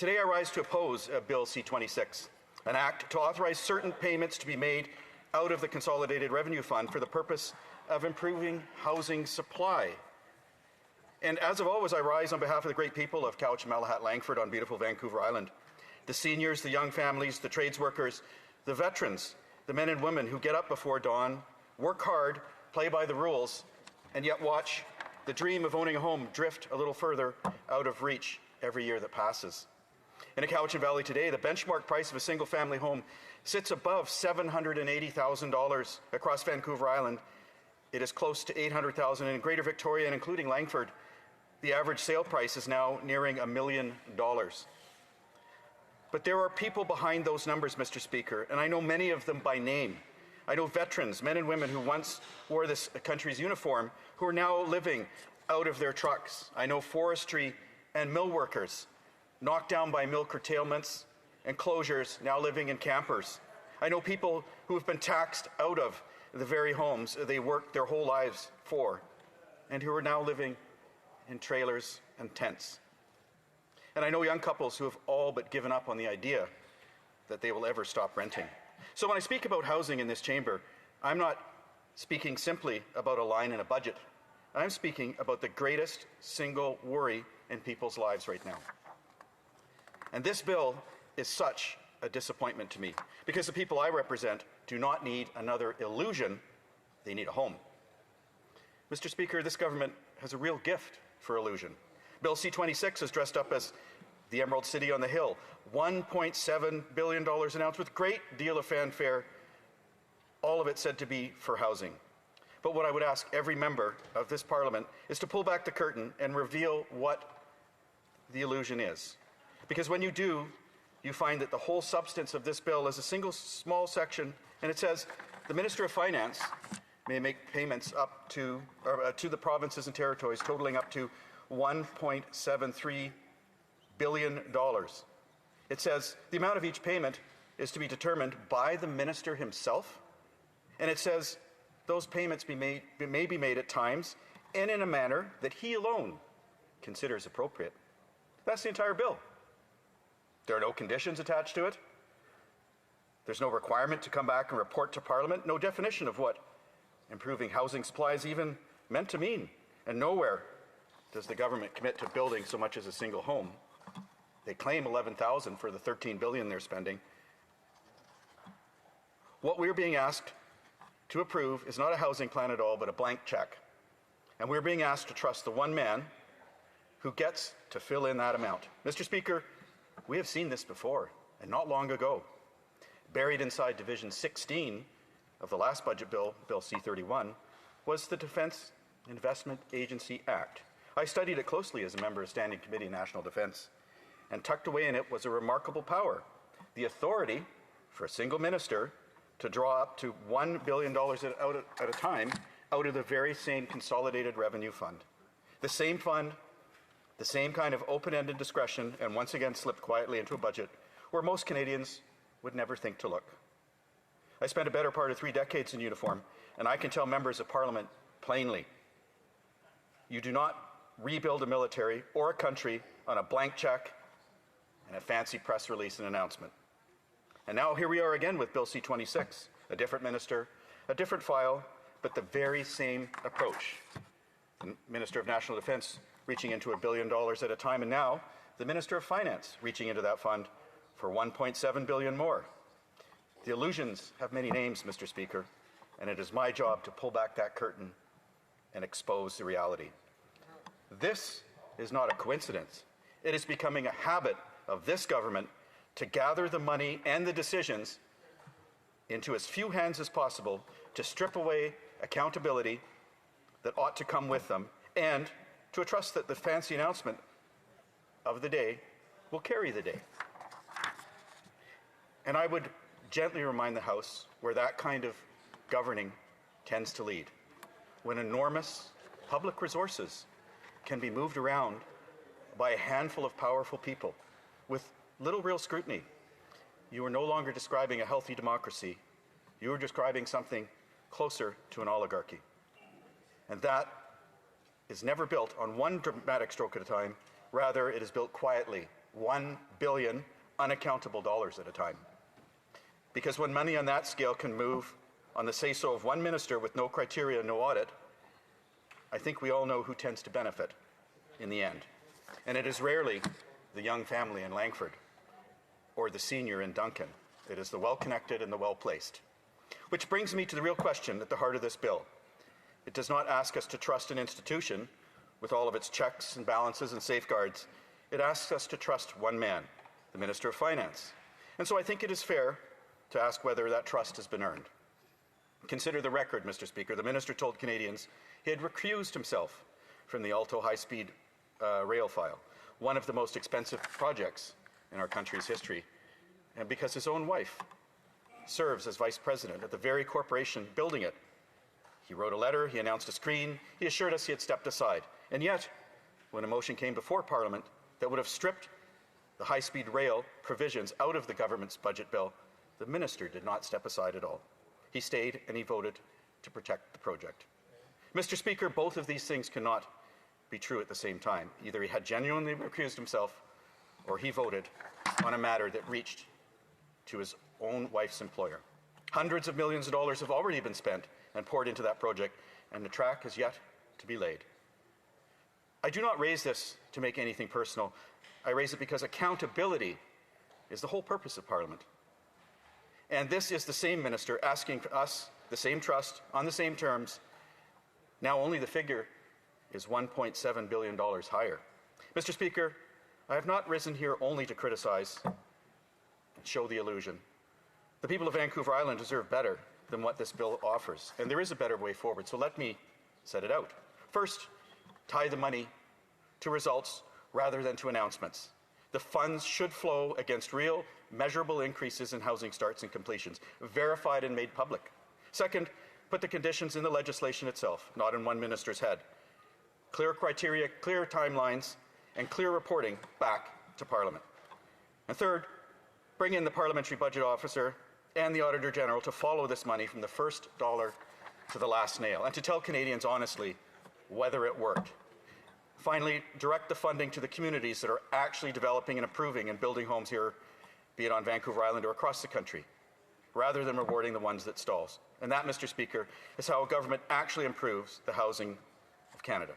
Today I rise to oppose Bill C-26, an act to authorize certain payments to be made out of the Consolidated Revenue Fund for the purpose of improving housing supply. And as of always, I rise on behalf of the great people of Couch, Malahat, Langford on beautiful Vancouver Island. The seniors, the young families, the trades workers, the veterans, the men and women who get up before dawn, work hard, play by the rules, and yet watch the dream of owning a home drift a little further out of reach every year that passes. In a Cowichan Valley today, the benchmark price of a single-family home sits above $780,000 across Vancouver Island. It is close to $800,000 in Greater Victoria, and including Langford, the average sale price is now nearing $1 million. But there are people behind those numbers, Mr. Speaker, and I know many of them by name. I know veterans, men and women who once wore this country's uniform, who are now living out of their trucks. I know forestry and mill workers, knocked down by mill curtailments and closures, now living in campers. I know people who have been taxed out of the very homes they worked their whole lives for, and who are now living in trailers and tents. And I know young couples who have all but given up on the idea that they will ever stop renting. So when I speak about housing in this chamber, I'm not speaking simply about a line in a budget. I'm speaking about the greatest single worry in people's lives right now. And this bill is such a disappointment to me, because the people I represent do not need another illusion, they need a home. Mr. Speaker, this government has a real gift for illusion. Bill C-26 is dressed up as the Emerald City on the Hill, $1.7 billion announced with great deal of fanfare, all of it said to be for housing. But what I would ask every member of this Parliament is to pull back the curtain and reveal what the illusion is. Because when you do, you find that the whole substance of this bill is a single small section, and it says the Minister of Finance may make payments up to the provinces and territories totaling up to $1.73 billion. It says the amount of each payment is to be determined by the minister himself, and it says those payments may be made at times and in a manner that he alone considers appropriate. That's the entire bill. There are no conditions attached to it. There's no requirement to come back and report to Parliament, no definition of what improving housing supply is even meant to mean, and nowhere does the government commit to building so much as a single home. They claim 11,000 for the $13 billion they're spending. What we're being asked to approve is not a housing plan at all, but a blank check. And we're being asked to trust the one man who gets to fill in that amount. Mr. Speaker, we have seen this before, and not long ago. Buried inside Division 16 of the last budget bill, Bill C-31, was the Defence Investment Agency Act. I studied it closely as a member of Standing Committee on National Defence, and tucked away in it was a remarkable power, the authority for a single minister to draw up to $1 billion at a time out of the very same Consolidated Revenue Fund. The same fund, the same kind of open-ended discretion, and once again slipped quietly into a budget where most Canadians would never think to look. I spent a better part of 3 decades in uniform, and I can tell members of Parliament plainly, you do not rebuild a military or a country on a blank check and a fancy press release and announcement. And now here we are again with Bill C-26, a different minister, a different file, but the very same approach. The Minister of National Defence reaching into $1 billion at a time, and now the Minister of Finance reaching into that fund for $1.7 billion more. The illusions have many names, Mr. Speaker, and it is my job to pull back that curtain and expose the reality. This is not a coincidence. It is becoming a habit of this government to gather the money and the decisions into as few hands as possible to strip away accountability that ought to come with them, and to trust that the fancy announcement of the day will carry the day. And I would gently remind the House where that kind of governing tends to lead. When enormous public resources can be moved around by a handful of powerful people with little real scrutiny, you are no longer describing a healthy democracy. You are describing something closer to an oligarchy. And that is never built on one dramatic stroke at a time. Rather, it is built quietly $1 billion unaccountable dollars at a time. Because when money on that scale can move on the say-so of one minister with no criteria, no audit, I think we all know who tends to benefit in the end. And it is rarely the young family in Langford or the senior in Duncan. It is the well-connected and the well-placed. Which brings me to the real question at the heart of this bill. It does not ask us to trust an institution with all of its checks and balances and safeguards. It asks us to trust one man, the Minister of Finance. And so I think it is fair to ask whether that trust has been earned. Consider the record, Mr. Speaker. The minister told Canadians he had recused himself from the Alto high-speed rail file, one of the most expensive projects in our country's history, and because his own wife serves as vice president at the very corporation building it. He wrote a letter, he announced a screen, he assured us he had stepped aside. And yet, when a motion came before Parliament that would have stripped the high-speed rail provisions out of the government's budget bill, the minister did not step aside at all. He stayed and he voted to protect the project. Mr. Speaker, both of these things cannot be true at the same time. Either he had genuinely recused himself or he voted on a matter that reached to his own wife's employer. Hundreds of millions of dollars have already been spent and poured into that project, and the track has yet to be laid. I do not raise this to make anything personal. I raise it because accountability is the whole purpose of Parliament. And this is the same minister asking for us the same trust on the same terms. Now only the figure is $1.7 billion higher. Mr. Speaker, I have not risen here only to criticize and show the illusion. The people of Vancouver Island deserve better than what this bill offers, and there is a better way forward, so let me set it out. First, tie the money to results rather than to announcements. The funds should flow against real, measurable increases in housing starts and completions, verified and made public. Second, put the conditions in the legislation itself, not in one minister's head. Clear criteria, clear timelines, and clear reporting back to Parliament. And third, bring in the Parliamentary Budget Officer and the Auditor General to follow this money from the first dollar to the last nail, and to tell Canadians honestly whether it worked. Finally, direct the funding to the communities that are actually developing and improving and building homes here, be it on Vancouver Island or across the country, rather than rewarding the ones that stalls. And that, Mr. Speaker, is how a government actually improves the housing of Canada.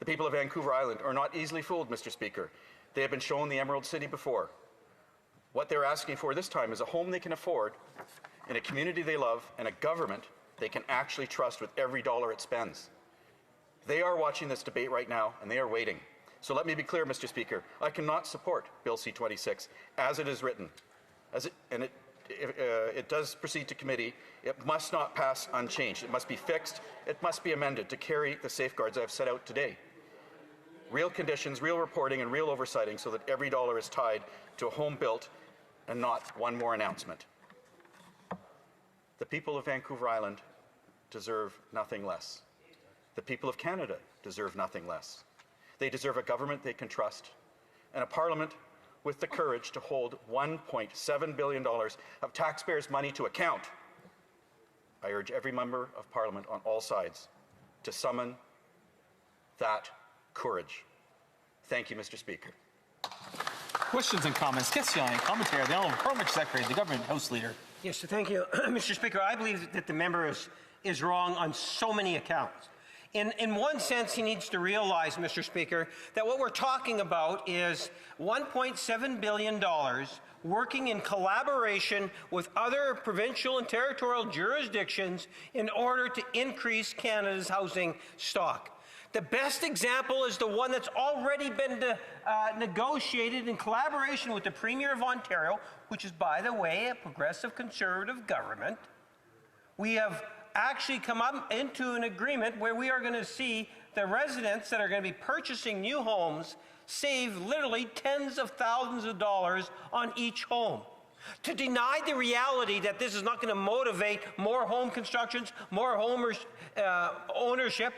The people of Vancouver Island are not easily fooled, Mr. Speaker. They have been shown the Emerald City before. What they're asking for this time is a home they can afford, in a community they love, and a government they can actually trust with every dollar it spends. They are watching this debate right now, and they are waiting. So let me be clear, Mr. Speaker. I cannot support Bill C-26 as it is written. If it does proceed to committee, it must not pass unchanged. It must be fixed. It must be amended to carry the safeguards I have set out today. Real conditions, real reporting, and real oversighting so that every dollar is tied to a home built and not one more announcement. The people of Vancouver Island deserve nothing less. The people of Canada deserve nothing less. They deserve a government they can trust and a Parliament with the courage to hold $1.7 billion of taxpayers' money to account. I urge every member of Parliament on all sides to summon that courage. Thank you, Mr. Speaker. Questions and comments. Question and commentary. The Honourable Parliamentary Secretary, the Government House Leader. Yes, thank you, Mr. Speaker. I believe that the member is wrong on so many accounts. In one sense, he needs to realize, Mr. Speaker, that what we're talking about is $1.7 billion working in collaboration with other provincial and territorial jurisdictions in order to increase Canada's housing stock. The best example is the one that's already been negotiated in collaboration with the Premier of Ontario, which is, by the way, a progressive Conservative government. We have actually come up into an agreement where we are going to see the residents that are going to be purchasing new homes save literally tens of thousands of dollars on each home. To deny the reality that this is not going to motivate more home constructions, more ownership,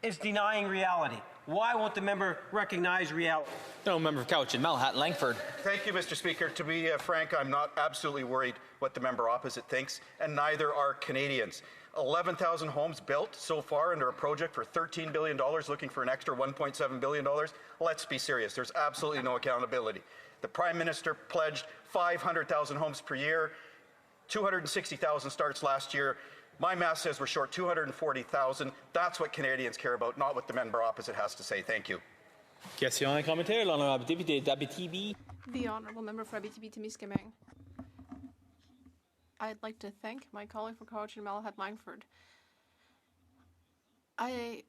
is denying reality. Why won't the member recognize reality? No, member of Couch and Malhat, Langford. Thank you, Mr. Speaker. To be frank, I'm not absolutely worried what the member opposite thinks, and neither are Canadians. 11,000 homes built so far under a project for $13 billion, looking for an extra $1.7 billion. Let's be serious. There's absolutely no accountability. The Prime Minister pledged 500,000 homes per year, 260,000 starts last year. My math says we're short 240,000. That's what Canadians care about, not what the member opposite has to say. Thank you. Question et commentaire, l'honorable député d'Abitibi. The Honourable Member for Abitibi-Témiscamingue. I'd like to thank my colleague for Cowichan Malahat Langford. I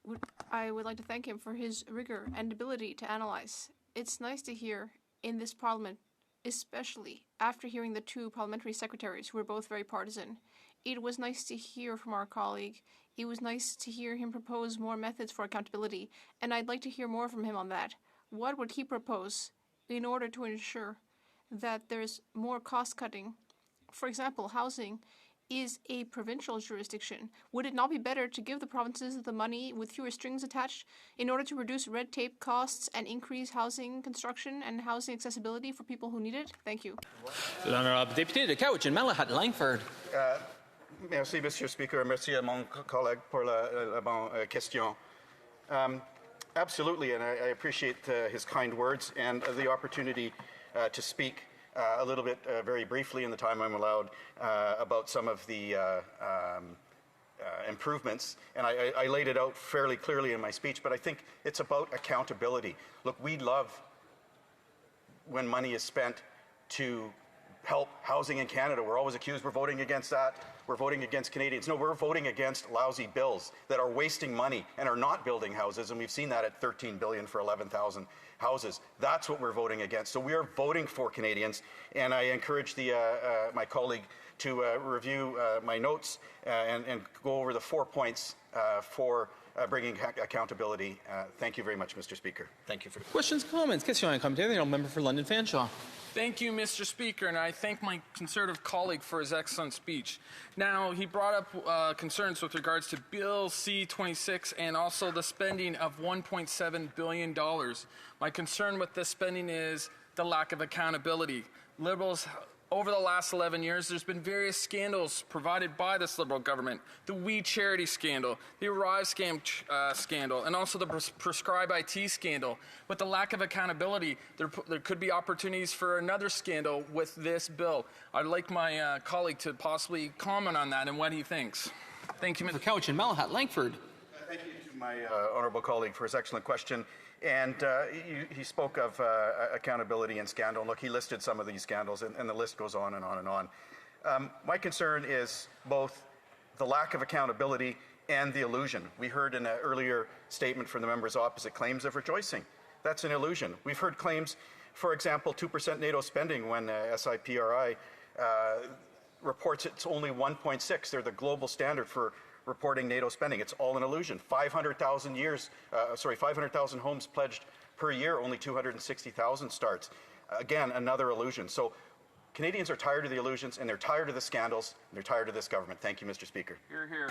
would like to thank him for his rigor and ability to analyze. It's nice to hear in this Parliament, especially after hearing the two parliamentary secretaries who were both very partisan. It was nice to hear from our colleague. It was nice to hear him propose more methods for accountability, and I'd like to hear more from him on that. What would he propose in order to ensure that there's more cost-cutting? For example, housing is a provincial jurisdiction. Would it not be better to give the provinces the money with fewer strings attached in order to reduce red tape costs and increase housing construction and housing accessibility for people who need it? Thank you. L'honorable député de Cowichan Malahat Langford. Merci, Mr. Speaker. Merci à mon collègue pour la bonne question. Absolutely, and I appreciate his kind words and the opportunity to speak a little bit, very briefly in the time I'm allowed, about some of the improvements. And I laid it out fairly clearly in my speech, but I think it's about accountability. Look, we love when money is spent to help housing in Canada. We're always accused we're voting against that. We're voting against Canadians. No, we're voting against lousy bills that are wasting money and are not building houses, and we've seen that at $13 billion for 11,000 houses. That's what we're voting against. So we are voting for Canadians, and I encourage my colleague to review my notes and go over the 4 points for bringing accountability. Thank you very much, Mr. Speaker. Thank you for questions, comments. Question et commentaire, the honourable member for London Fanshawe. Thank you, Mr. Speaker, and I thank my Conservative colleague for his excellent speech. Now, he brought up concerns with regards to Bill C-26 and also the spending of $1.7 billion. My concern with this spending is the lack of accountability. Liberals, over the last 11 years, there's been various scandals provided by this Liberal government. The We Charity scandal, the Arrive scam scandal, and also the Prescribe IT scandal. With the lack of accountability, there could be opportunities for another scandal with this bill. I'd like my colleague to possibly comment on that and what he thinks. Thank you, Mr. Cowichan Malahat Langford. Thank you to my honourable colleague for his excellent question. And he spoke of accountability and scandal. Look, he listed some of these scandals, and the list goes on and on and on. My concern is both the lack of accountability and the illusion. We heard in an earlier statement from the members opposite claims of rejoicing. That's an illusion. We've heard claims, for example, 2% NATO spending when SIPRI reports it's only 1.6. They're the global standard for reporting NATO spending. It's all an illusion. 500,000 homes pledged per year, only 260,000 starts. Again, another illusion. So Canadians are tired of the illusions, and they're tired of the scandals, and they're tired of this government. Thank you, Mr. Speaker. Hear, hear.